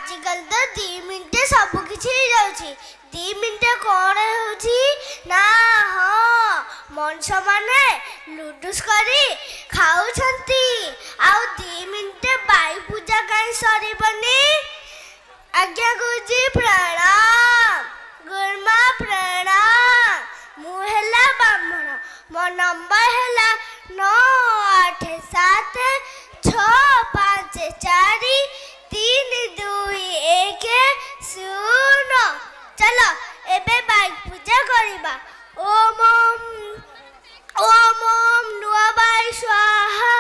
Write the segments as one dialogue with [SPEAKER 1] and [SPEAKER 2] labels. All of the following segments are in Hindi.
[SPEAKER 1] आजिकल तो 2 मिनट सब किसी जाऊँगी 2 मिनट कौन होची ना हाँ मनुष्य माने लुडुस करी खाऊछंती आउ 2 मिनट बाई पूजा कहीं सरीबनी आज्ञा गुरुजी प्रणाम गुरुमा प्रणाम मुहेला ब्राह्मण मो नंबर है 9874354321 चलो एबे बाइक पूजा करिबा ओम ओम नुआ बाई स्वाहा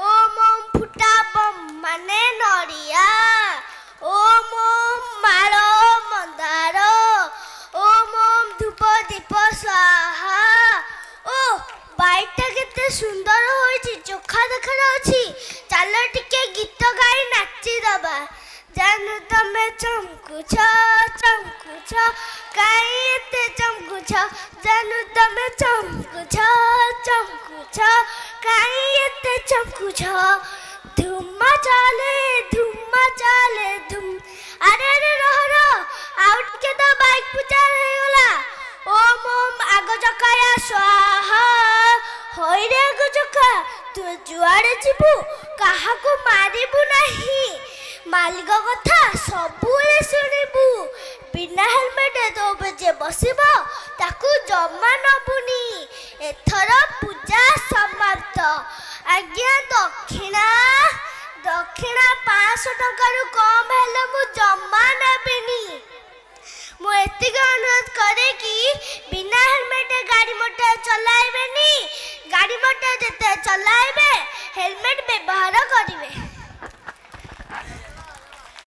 [SPEAKER 1] ओम फुटा बम माने नड़िया ओम मारो मंदार ओम धूप दीप स्वाहा ओ बाइकटा केते सुंदर होइछि चोखा देखा जाउछि चलो टिके गीत गाई नाची दबा जानू तमे चमकुछ काई एते चमकुछ जानू तमे चमकुछ काई एते चमकुछ धुम्मा चाले धुम अरे रह आउ टिके तो बाइक पूजा हो गला ओम ओम आग चकाया स्वाहा होई रे आग चका तू जुआड़े जीवु काहाकू मारिबु नहीं मालिक कथा सबुले शुणिबु बिना हेलमेट तो जे बसिबो ताकू जमा नबुनी एथर पूजा समाप्त आज्ञा दक्षिणा 500 टका रु कम हेले मु जमा नेबिनी मु एतिक अनुरोध करे कि बिना हेलमेट गाड़ी मोटर चलाइबेनी गाड़ी मोटर जते चलाइबे हेलमेट व्यवहार